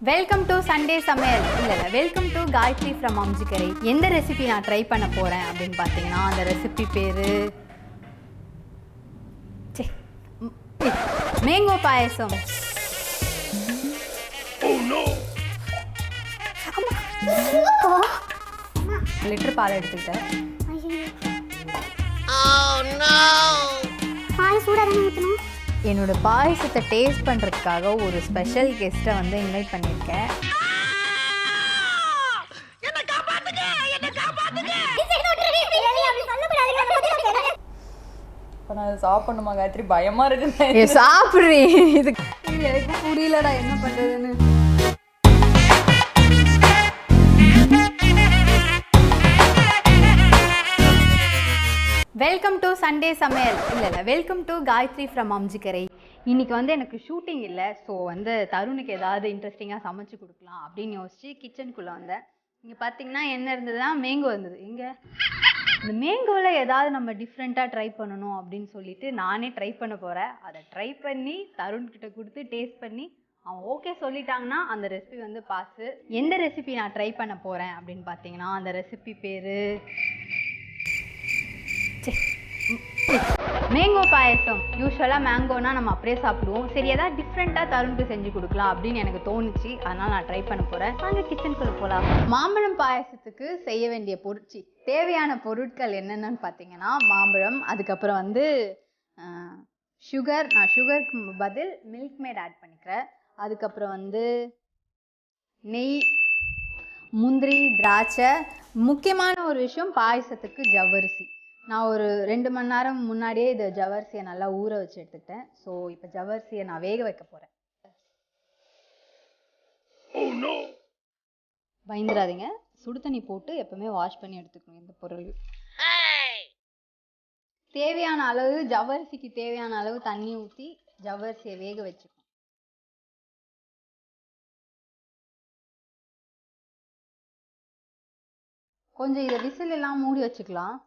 Welcome to Sunday சமையல். இல்லை welcome to Gayatri from Aminjikarai. எந்த ரெசிபி நான் ட்ரை பண்ண போகிறேன் அப்படின்னு பார்த்தீங்கன்னா, அந்த ரெசிபி பேர் மேங்கோ பாயசம். லிட்டர் பால் எடுத்துக்கிட்டேன். என்னோட பாயசத்தை டேஸ்ட் பண்ணுறதுக்காக ஒரு ஸ்பெஷல் கெஸ்ட்டை வந்து இன்வைட் பண்ணியிருக்கேன். இப்போ நான் அதை சாப்பிடணுமா காயத்ரி? பயமா இருக்கு. சாப்பிட்றேன். இதுக்கு எனக்கு புரியலடா என்ன பண்ணுறதுன்னு. வெல்கம் டு சண்டே சமையல். இல்லை welcome to Gayatri from Aminjikarai. இன்றைக்கி வந்து எனக்கு ஷூட்டிங் இல்லை. ஸோ வந்து தருணுக்கு ஏதாவது இன்ட்ரெஸ்டிங்காக சமைச்சு கொடுக்கலாம் அப்படின்னு யோசிச்சு கிச்சனுக்குள்ளே வந்தேன். இங்கே பார்த்தீங்கன்னா என்ன இருந்ததுன்னா மேங்கோ இருந்தது. எங்கே இந்த மேங்கோவில் ஏதாவது நம்ம டிஃப்ரெண்ட்டாக ட்ரை பண்ணணும் அப்படின்னு சொல்லிட்டு நானே ட்ரை பண்ண போகிறேன். அதை ட்ரை பண்ணி தருண்கிட்ட கொடுத்து டேஸ்ட் பண்ணி அவன் ஓகே சொல்லிட்டாங்கன்னா அந்த ரெசிபி வந்து பாஸு. எந்த ரெசிபி நான் ட்ரை பண்ண போகிறேன் அப்படின்னு பார்த்தீங்கன்னா, அந்த ரெசிபி பேர் மேங்கோ பாயசம். யூஸ்வலாக மேங்கோனா நம்ம அப்படியே சாப்பிடுவோம். சரி, ஏதாவது டிஃப்ரெண்ட்டாக தருணுக்கு செஞ்சு கொடுக்கலாம் அப்படின்னு எனக்கு தோணுச்சு. அதனால் நான் ட்ரை பண்ண போகிறேன். வாங்க கிச்சனுக்குள்ளே போகலாம். மாம்பழம் பாயசத்துக்கு செய்ய வேண்டிய தேவையான பொருட்கள் என்னென்னு பார்த்தீங்கன்னா, மாம்பழம், அதுக்கப்புறம் வந்து சுகர். நான் சுகருக்கு பதில் மில்க் மேட் ஆட் பண்ணிக்கிறேன். அதுக்கப்புறம் வந்து நெய், முந்திரி, திராட்சை. முக்கியமான ஒரு விஷயம் பாயசத்துக்கு ஜவ்வரிசி. நான் ஒரு 2 மணி நேரம் முன்னாடியே இந்த ஜவ்வரிசியை நல்லா ஊற வச்சு எடுத்துக்கிட்டேன். ஸோ இப்போ ஜவ்வரிசியை நான் வேக வைக்க போகிறேன். பயந்துடாதீங்க, சுடு தண்ணி போட்டு எப்பவுமே வாஷ் பண்ணி எடுத்துக்கணும் இந்த பொருள். தேவையான அளவு ஜவ்வரிசிக்கு தேவையான அளவு தண்ணி ஊற்றி ஜவ்வரிசியை வேக வச்சுக்கணும். கொஞ்சம் இதை விசில் எல்லாம் மூடி வச்சுக்கலாம்.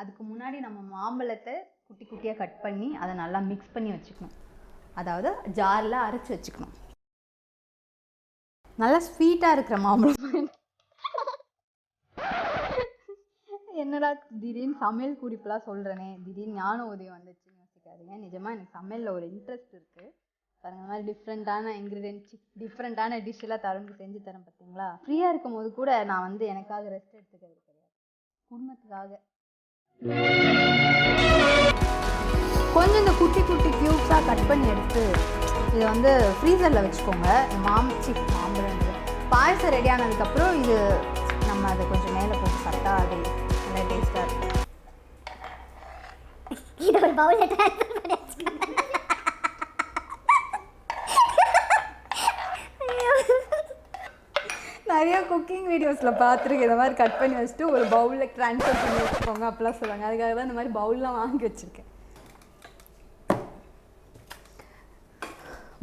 அதுக்கு முன்னாடி நம்ம மாம்பழத்தை குட்டி குட்டியாக கட் பண்ணி அதை நல்லா மிக்ஸ் பண்ணி வச்சுக்கணும். அதாவது ஜாரில் அரைச்சி வச்சுக்கணும். நல்லா ஸ்வீட்டாக இருக்கிற மாம்பழம். என்னடா திடீர்னு சமையல் குறிப்பெலாம் சொல்கிறேனே, திடீர்னு ஞான உதயம் வந்துச்சுன்னு யோசிக்காதீங்க. நிஜமாக எனக்கு சமையலில் ஒரு இன்ட்ரெஸ்ட் இருக்குது. பாருங்க, இந்த மாதிரி டிஃப்ரெண்ட்டான இன்க்ரீடியன்ட்ஸ், டிஃப்ரெண்ட்டான டிஷ்ஷெல்லாம் தருணுக்கு செஞ்சு தரேன். பார்த்தீங்களா, ஃப்ரீயாக இருக்கும் போது கூட நான் வந்து எனக்காக ரெஸ்ட் எடுத்துக்கிறது கிடையாது, குடும்பத்துக்காக. கொஞ்சம் இந்த குட்டி குட்டி க்யூப்ஸாக கட் பண்ணி எடுத்து இதை வந்து ஃப்ரீசரில் வச்சுக்கோங்க. மாம்பழம் பாயசம் ரெடி ஆனதுக்கப்புறம் இது நம்ம அதை கொஞ்சம் மேலே போட்டு சாப்பிட்டா அது நல்லா டேஸ்ட்டாக இருக்கும். இது ஒரு பவுலில் ட்ரான்ஸ்ஃபர் பண்ணி வச்சுக்கோங்க. நிறைய குக்கிங் வீடியோஸில் பார்த்துருக்கு, இந்த மாதிரி கட் பண்ணி வச்சுட்டு ஒரு பவுலில் ட்ரான்ஸ்ஃபர் பண்ணி வச்சுக்கோங்க அப்படிலாம் சொல்லுவாங்க. அதுக்காக தான் இந்த மாதிரி பவுல்லாம் வாங்கி வச்சுருக்கேன்.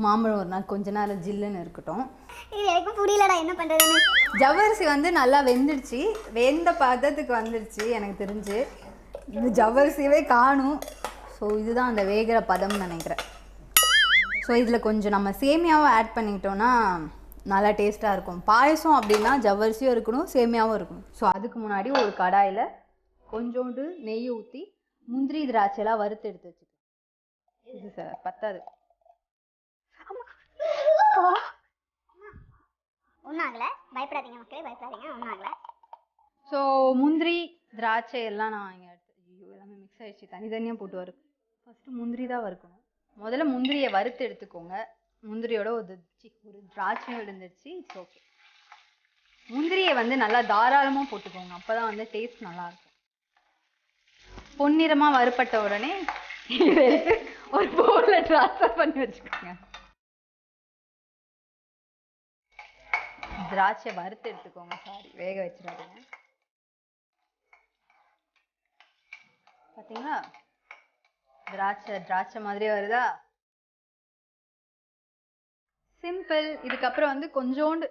மாம்பழம் ஒரு நாள் கொஞ்ச நேரம் ஜில்லுன்னு இருக்கட்டும். இது எனக்கும் புரியலடா என்ன பண்ணுறதுன்னு. ஜவ்வரிசி வந்து நல்லா வெந்துடுச்சு, வெந்த பதத்துக்கு வந்துடுச்சு எனக்கு தெரிஞ்சு. இந்த ஜவ்வரிசியவே காணும். ஸோ இதுதான் அந்த வேகிற பதம்னு நினைக்கிறேன். ஸோ இதில் கொஞ்சம் நம்ம சேமியாவும் ஆட் பண்ணிக்கிட்டோன்னா நல்லா டேஸ்ட்டாக இருக்கும். பாயசம் அப்படின்னா ஜவ்வரிசியும் இருக்கணும், சேமியாவும் இருக்கணும். ஸோ அதுக்கு முன்னாடி ஒரு கடாயில் கொஞ்சோண்டு நெய் ஊற்றி முந்திரி திராட்சையெல்லாம் வறுத்து எடுத்து வச்சுக்கலாம். இது சார் பத்தாது. ஒன்றாகலை, பயப்படாதீங்க மக்களே, பயப்படாதீங்க, ஒன்றாகலை. ஸோ முந்திரி திராட்சை எல்லாம் நான் இங்கே எல்லாமே மிக்ஸ் ஆகிடுச்சு, தனித்தனியாக போட்டு வரும். ஃபஸ்ட்டு முந்திரி தான் வறுக்கணும். முதல்ல முந்திரியை வறுத்து எடுத்துக்கோங்க. முந்திரியோட ஒரு திராட்சையும் விழுந்துருச்சு. It's okay. முந்திரியை வந்து நல்லா தாராளமாக போட்டுக்கோங்க, அப்போ தான் வந்து டேஸ்ட் நல்லாயிருக்கும். பொன்னிறமாக வறுப்பட்ட உடனே ஒரு பவுலில் ட்ரான்ஸ்ஃபர் பண்ணி வச்சுக்கோங்க. திராட்சை வறுத்து எடுத்துக்கோங்க, சாரி வேக வச்சிடாதீங்க. பார்த்தீங்களா, திராட்சை மாதிரியே வருதா? சிம்பிள். இதுக்கப்புறம் வந்து கொஞ்சோண்டு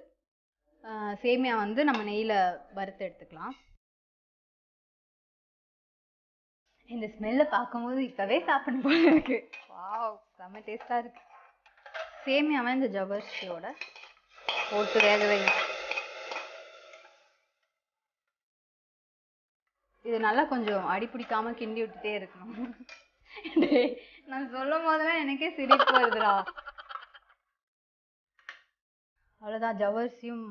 சேமியா வந்து நம்ம நெய்யில் வறுத்து எடுத்துக்கலாம். இந்த ஸ்மெல்லை பார்க்கும்போது இப்போவே சாப்பிடணும் போல இருக்கு. வாவ், செம்ம டேஸ்ட்டாக இருக்கு. சேமியாவை இந்த ஜவ்வரிசியோட போட்டு வேக வைங்க. இது நல்லா கொஞ்சம் அடி பிடிக்காம கிண்டி விட்டுட்டே இருக்கணும். நான் சொல்லும் போதெல்லாம் எனக்கே சிரிப்பு வருதுடா. அவ்வளோதான், ஜவ்வரிசியும்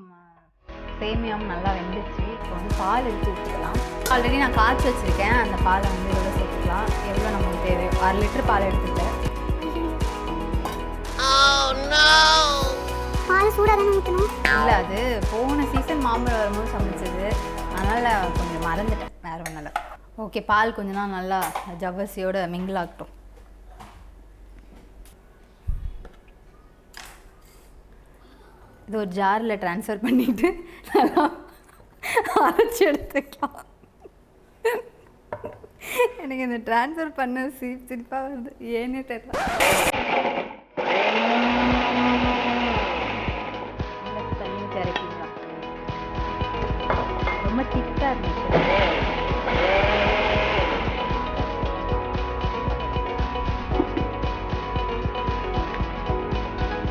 சேமியாவும் நல்லா வெந்துச்சு. இப்போ வந்து பால் எடுத்து ஊற்றிக்கலாம். ஆல்ரெடி நான் காய்ச்சி வச்சுருக்கேன். அந்த பாலை வந்து எவ்வளோ சேர்த்துக்கலாம், எவ்வளோ நமக்கு தேவையோ. 1/2 லிட்டர் பால் எடுத்துட்டேன். பால் சூடாக தானே ஊற்றணும்? இல்லை, அது போன சீசன் மாம்பழம் வரும்போது சமைச்சது, அதனால் கொஞ்சம் மறந்துட்டேன். வேறு ஒன்றும் இல்லை. ஓகே, பால் கொஞ்ச நாள் நல்லா ஜவ்வரிசியோட மிங்கிள் ஆகட்டும். இது ஒரு ஜாரில் ட்ரான்ஸ்ஃபர் பண்ணிவிட்டு நல்லா அரைச்சி எடுத்துக்கலாம். எனக்கு இந்த ட்ரான்ஸ்ஃபர் பண்ண சிரிப்பாக வருது, ஏன்னே தெரியல. தண்ணி கரைக்கலாம். ரொம்ப திக்காக இருந்துச்சு.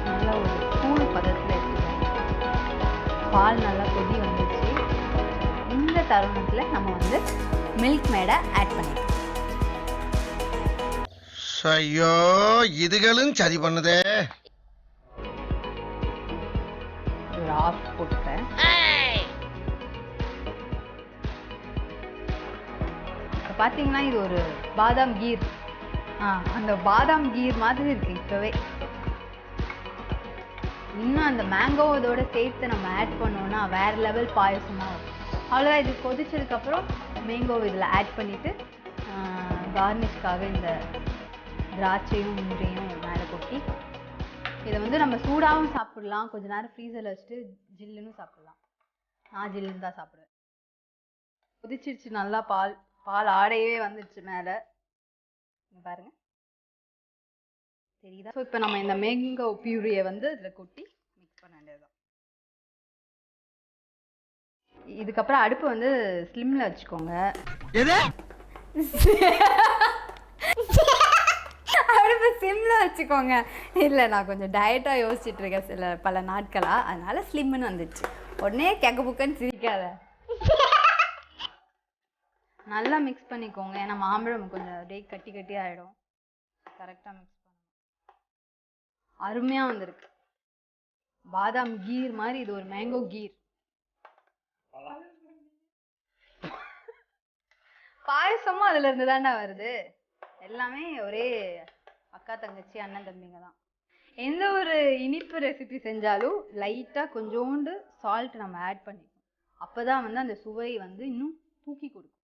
நல்லா ஒரு கூழ் பதத்தில் எடுத்துக்கோங்க. பால் நல்லா கொதி வந்துச்சு. இந்த தருணத்தில் நம்ம வந்து மில்க் மேடை ஆட் பண்ணிக்கலாம். ஐயோ, இதுகளும் சரி பண்ணுதே. ஒரு ஆஃப் போட்டுட்டேன். இப்போ பார்த்தீங்கன்னா இது ஒரு பாதாம் கீர். அந்த பாதாம் கீர் மாதிரி இருக்கு இப்போவே. இன்னும் அந்த மேங்கோ இதோட சேர்த்து நம்ம ஆட் பண்ணோன்னா வேறு லெவல் பாயசமாக வரும். அவ்வளோதான். இது கொதிச்சதுக்கப்புறம் மேங்கோ இதில் ஆட் பண்ணிவிட்டு கார்னிஷ்காக இந்த திராட்சையும் முந்திரியும் மேலே கொட்டி இதை வந்து நம்ம சூடாகவும் சாப்பிடலாம், கொஞ்ச நேரம் ஃப்ரீசரில் வச்சுட்டு ஜில்லுன்னு சாப்பிடலாம். நான் ஜில்லுன்னு தான் சாப்பிடுவேன். கொதிச்சிருச்சு நல்லா. பால் ஆடையவே வந்துடுச்சு மேலே, பாருங்க தெரியுதா? ஸோ இப்போ நம்ம இந்த மேங்கோ பியூரியை வந்து இதில் கொட்டி மிக்ஸ் பண்ண வேண்டியதுதான். இதுக்கப்புறம் அடுப்பு வந்து ஸ்லிம்ல வச்சுக்கோங்க. அடுப்பு ஸ்லிம்ல வச்சுக்கோங்க. இல்லை, நான் கொஞ்சம் டயட்டாக யோசிச்சுட்டு இருக்கேன் பல நாட்களாக, அதனால ஸ்லிம்னு வந்துச்சு. உடனே கேக்க புக்கன்னு சிரிக்காத. நல்லா மிக்ஸ் பண்ணிக்கோங்க, ஏன்னா மாம்பழம் கொஞ்சம் அப்படியே கட்டி கட்டி ஆகிடும். கரெக்டாக மிக்ஸ் பண்ணணும். அருமையாக வந்திருக்கு. பாதாம் கீர் மாதிரி இது ஒரு மேங்கோ கீர். பாயசமும் அதுல இருந்து தாண்டா வருது. எல்லாமே ஒரே அக்கா தங்கச்சி அண்ணன் தம்பிங்க தான். எந்த ஒரு இனிப்பு ரெசிபி செஞ்சாலும் லைட்டாக கொஞ்சோண்டு சால்ட் நம்ம ஆட் பண்ணிக்கணும். அப்போ தான் வந்து அந்த சுவை வந்து இன்னும் தூக்கி கொடுக்கும்.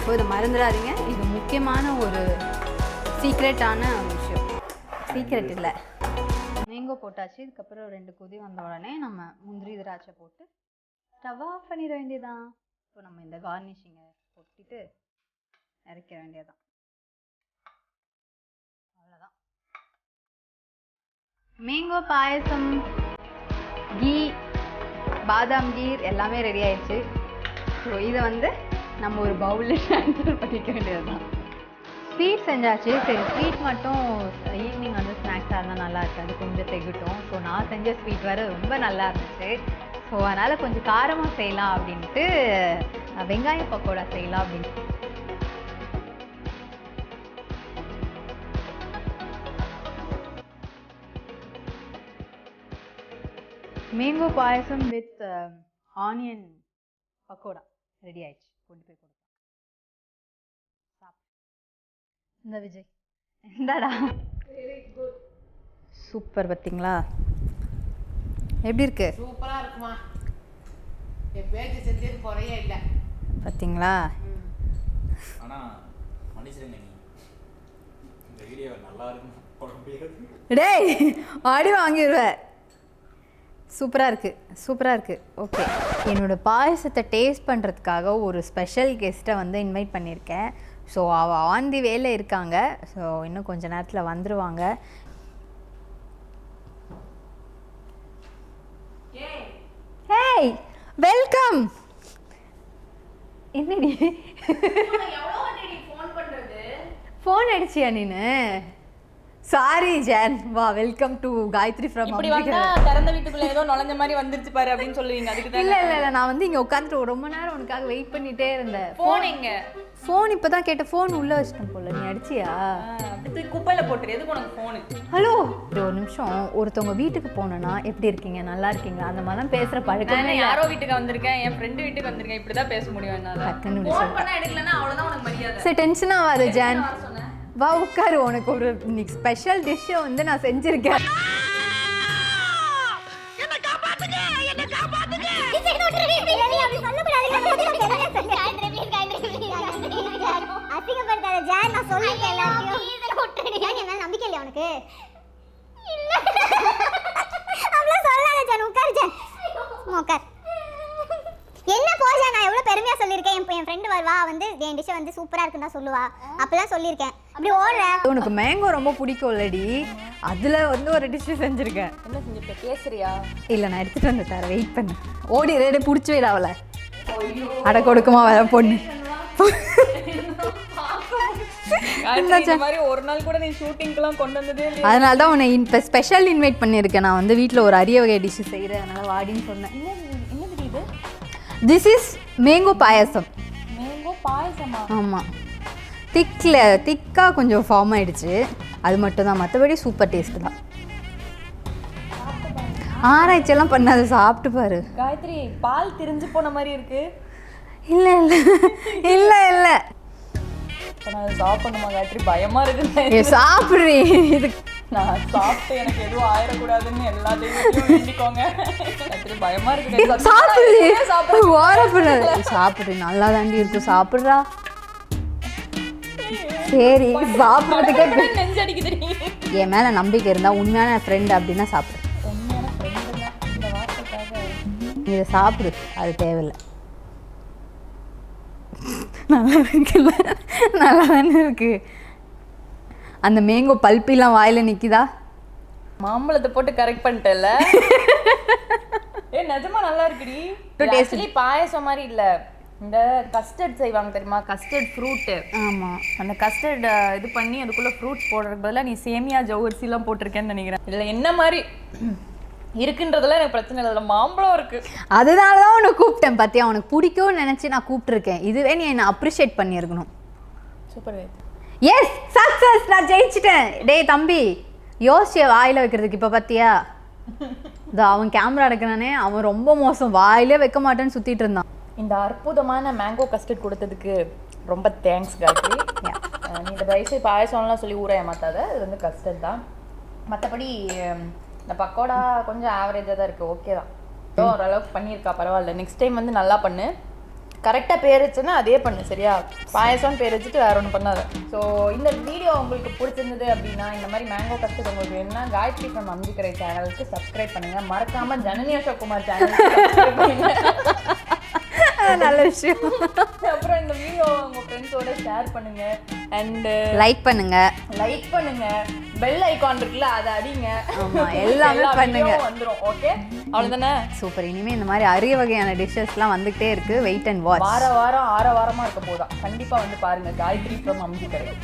ஸோ இதை மறந்துடாதீங்க. இது முக்கியமான ஒரு சீக்ரெட்டான விஷயம். சீக்ரெட் இல்லை, மேங்கோ போட்டாச்சு. இதுக்கப்புறம் 2 கொதி வந்த உடனே நம்ம முந்திரி திராட்சை போட்டு ஸ்டவ் ஆஃப் பண்ணிட வேண்டியதான். இப்போ நம்ம இந்த கார்னிஷிங்கை கொட்டிட்டு இறக்க வேண்டியதான். அவ்வளோதான், மேங்கோ பாயசம், கீ, பாதாம் கீர் எல்லாமே ரெடி ஆயிடுச்சு. ஸோ இதை வந்து நம்ம ஒரு பவுலில் ட்ரான்ஸ்ஃபர் பண்ணிக்க வேண்டியதுதான். ஸ்வீட் செஞ்சாச்சு. சரி, ஸ்வீட் மட்டும் ஈவினிங் வந்து ஸ்நாக்ஸாக இருந்தால் நல்லா இருக்காது, கொஞ்சம் திகட்டும். ஸோ நான் செஞ்ச ஸ்வீட் வேறு ரொம்ப நல்லா இருந்துச்சு. ஸோ அதனால் கொஞ்சம் காரமாக செய்யலாம் அப்படின்ட்டு வெங்காய பக்கோடா செய்யலாம் அப்படின்ட்டு. Mango payasam with onion pakoda ready ஆயிடுச்சு. கொண்டு போய் கொடுக்கலாம். இந்த விஜய் இந்தாடா. சூப்பர், பார்த்தீங்களா எப்படி இருக்கு? சூப்பரா இருக்குமா? என் பேச்சு செஞ்சது குறையே இல்லை. பார்த்தீங்களா? ஆனா மன்னிச்சிருங்க, நீ இந்த வீடியோ நல்லா இருக்கும். டேய், ஆடி வாங்கிடுவேன். சூப்பராக இருக்குது, சூப்பராக இருக்குது. ஓகே, என்னோடய பாயசத்தை டேஸ்ட் பண்ணுறதுக்காக ஒரு ஸ்பெஷல் கெஸ்ட்டை வந்து இன்வைட் பண்ணியிருக்கேன். ஸோ அவள் ஆன் தி வேல இருக்காங்க. ஸோ இன்னும் கொஞ்சம் நேரத்தில் வந்துடுவாங்க. Hey, welcome. என்னடி ஃபோன் அடிச்சியா நீனு? சாரி ஜான், வா வெல்கம் டு காயத்ரி ஃப்ரம் இப்படி வந்தா திறந்த வீட்டுக்குள்ள ஏதோ நுழைஞ்ச மாதிரி வந்துருச்சு பாரு அப்படின்னு சொல்லுவீங்க. அதுக்கு தான் இல்ல நான் வந்து இங்க உட்காந்துட்டு ரொம்ப நேரம் உனக்காக வெயிட் பண்ணிட்டே இருந்தேன். போன் எங்க? ஃபோன் இப்பதான் கேட்ட, ஃபோன் உள்ள வச்சிட்டேன் போல. நீ அடிச்சியா? அப்படி குப்பையில போட்டுரு. எதுக்கு உனக்கு ஃபோன்? ஹலோ, ஒரு நிமிஷம். ஒருத்தவங்க வீட்டுக்கு போனேன்னா எப்படி இருக்கீங்க, நல்லா இருக்கீங்களா, அந்த மாதிரிலாம் பேசுற பழக்கம். நான் யாரோ வீட்டுக்கு வந்திருக்கேன், என் ஃப்ரெண்டு வீட்டுக்கு வந்திருக்கேன், இப்படிதான் பேச முடியும் என்னால. ஃபோன் பண்ணா எடுக்கலன்னா அவ்வளவுதான் உனக்கு மரியாதை. சரி டென்ஷனா ஆகாத ஜான், வா உட்காரு. உனக்கு ஒரு இன்னைக்கு ஸ்பெஷல் டிஷ்ஷை வந்து நான் செஞ்சிருக்கேன். அசிங்கப்படுத்தாத ஜான், நான் சொல்லிட்டேன் எல்லாத்தையும். நம்பிக்கை இல்லையா உனக்கு? அவ்வளோ சொல்லாத ஜான், உட்காரு ஜான், உட்கார். என்ன போஜா, நான் எவ்வளோ பெருமையாக சொல்லியிருக்கேன். என் ஃப்ரெண்டு வருவா வந்து என் டிஷ்ஷை வந்து சூப்பராக இருக்குன்னு தான் சொல்லுவா. அப்பெல்லாம் சொல்லியிருக்கேன். அப்படி ஓடுற உனக்கு மேங்கோ ரொம்ப பிடிக்கும் இல்லடி, அதில் வந்து ஒரு டிஷ்ஷு செஞ்சுருக்கேன். என்ன செஞ்சிருக்க? கேசரியா? இல்லை நான் எடுத்துகிட்டு வந்து தரேன், வெயிட் பண்ணு. ஓடி ரேடு பிடிச்சி வைடா அவளை. அடை கொடுக்குமா வர பொண்ணு. இந்த மாதிரி ஒரு நாள் கூட நீ ஷூட்டிங்க்குலாம் கொண்டு வந்ததே இல்லையா? அதனால தான் உன்னை இப்போ ஸ்பெஷல் இன்வைட் பண்ணியிருக்கேன். நான் வந்து வீட்டில் ஒரு அரிய வகை டிஷ்ஷு செய்கிறேன், அதனால் வாடின்னு சொன்னேன். என்னது இது? This is mango payasam. Mango பாயசமா? ஆமாம், திக்காக கொஞ்சம் ஃபார்ம் ஆகிடுச்சு, அது மட்டும் தான். மற்றபடி சூப்பர் டேஸ்ட்டு தான். ஆராய்ச்சியெல்லாம் பண்ணாது, சாப்பிட்டு பாரு. காயத்ரி, பால் திரிஞ்சு போன மாதிரி இருக்கு. இல்லை இல்லை இல்லை இல்லை, நான் சாப்பிடணுமா காயத்ரி? பயமா இருக்கு. சாப்பிட்றீ. இது நான் சாப்பிட்டு எனக்கு எதுவும் ஆயிடக்கூடாதுன்னு எல்லா தெய்வத்தையும் வேண்டிக்கோங்க. காயத்ரி பயமா இருக்கு. சாப்பிட்றீ, நல்லா தாண்டி இருக்கும், சாப்பிட்றா. சரி சாப்பிட்றதுக்கே நெஞ்சடிக்குது. என் மேலே நம்பிக்கை இருந்தால் உண்மையான ஃப்ரெண்ட் அப்படின்னா சாப்பிடு. உண்மையான ஃப்ரெண்டு தான் இந்த வார்த்தைக்காக. இதை சாப்பிடு, அது தேவையில்லை. நல்லா இருக்குல்ல, நல்லா தானே இருக்கு. அந்த மேங்கோ பல்பிலாம் வாயில நிற்கிதா? மாம்பழத்தை போட்டு கரெக்ட் பண்ணிட்டல. நிஜமா நல்லா இருக்குடி. ஆக்சுவலி பாயசம் மாதிரி இல்லை, இந்த கஸ்டர்ட் செய்வாங்க தெரியுமா, கஸ்டர்ட் ஃப்ரூட்டு. ஆமாம், அந்த கஸ்டர்ட் இது பண்ணி அதுக்குள்ளே ஃப்ரூட்ஸ் போடுறதுக்கு பதிலாக நீ சேமியா ஜவ்வரிசிலாம் போட்டிருக்கேன்னு நினைக்கிறேன். இதில் என்ன மாதிரி இருக்குன்றதுல எனக்கு பிரச்சனை இல்லை, அதில் மாம்பழம் இருக்கு. அதனால தான் உன்னை கூப்பிட்டேன். பார்த்தியா, உனக்கு பிடிக்கும்னு நினச்சி நான் கூப்பிட்ருக்கேன். இதுவே நீ என்னை அப்ரிஷியேட் பண்ணியிருக்கணும். சூப்பர். எஸ் சக்ஸஸ், நான் ஜெயிச்சிட்டேன். டேய் தம்பி, யோசிச்சிய வாயில் வைக்கிறதுக்கு. இப்போ பார்த்தியா, இதோ அவன் கேமரா எடுக்கிறானே, அவன் ரொம்ப மோசம், வாயிலே வைக்க மாட்டேன்னு சுற்றிட்டு இருந்தான். இந்த அற்புதமான மேங்கோ கஸ்டர்ட் கொடுத்ததுக்கு ரொம்ப தேங்க்ஸ் காயத்ரி. நீ இந்த வயசு பாயசம்லாம் சொல்லி ஊற ஏமாத்தாத, இது வந்து கஸ்டர்ட் தான். மற்றபடி இந்த பக்கோடா கொஞ்சம் ஆவரேஜாக தான் இருக்குது, ஓகே தான். ஓரளவுக்கு பண்ணியிருக்கா, பரவாயில்ல. நெக்ஸ்ட் டைம் வந்து நல்லா பண்ணு, கரெக்டாக பேர் வச்சுன்னா அதே பண்ணு, சரியா? பாயசம்னு பேர் வச்சுட்டு வேற ஒன்று பண்ணாத. ஸோ இந்த வீடியோ உங்களுக்கு பிடிச்சிருந்தது அப்படின்னா, இந்த மாதிரி மேங்கோ கஸ்டர்ட் உங்களுக்கு வேணும்னா காயத்ரி ஃப்ரம் அம்ஜிக்கரை சேனலுக்கு சப்ஸ்கிரைப் பண்ணுங்கள். மறக்காமல் ஜனனி அசோக்குமார் சேனலுக்கு நல்ல விஷயம். அப்புறம் இந்த வீடியோ உங்க ஃப்ரெண்ட்ஸோட ஷேர் பண்ணுங்க அண்ட் லைக் பண்ணுங்க, பெல் ஐகான் இருக்குல்ல அதை அடிங்க. ஆமா, எல்லாமே பண்ணுங்க, வந்துரும். ஓகே, அவ்வளவுதானே. சூப்பர். இனிமே இந்த மாதிரி அரிய வகையான டிஷ்ஷஸ்லாம் வந்துகிட்டே இருக்கு. Wait and watch. வாரமா இருக்க போதா, கண்டிப்பா வந்து பாருங்க. காயத்ரி ஃப்ரம் அம்ஜிக்கரை.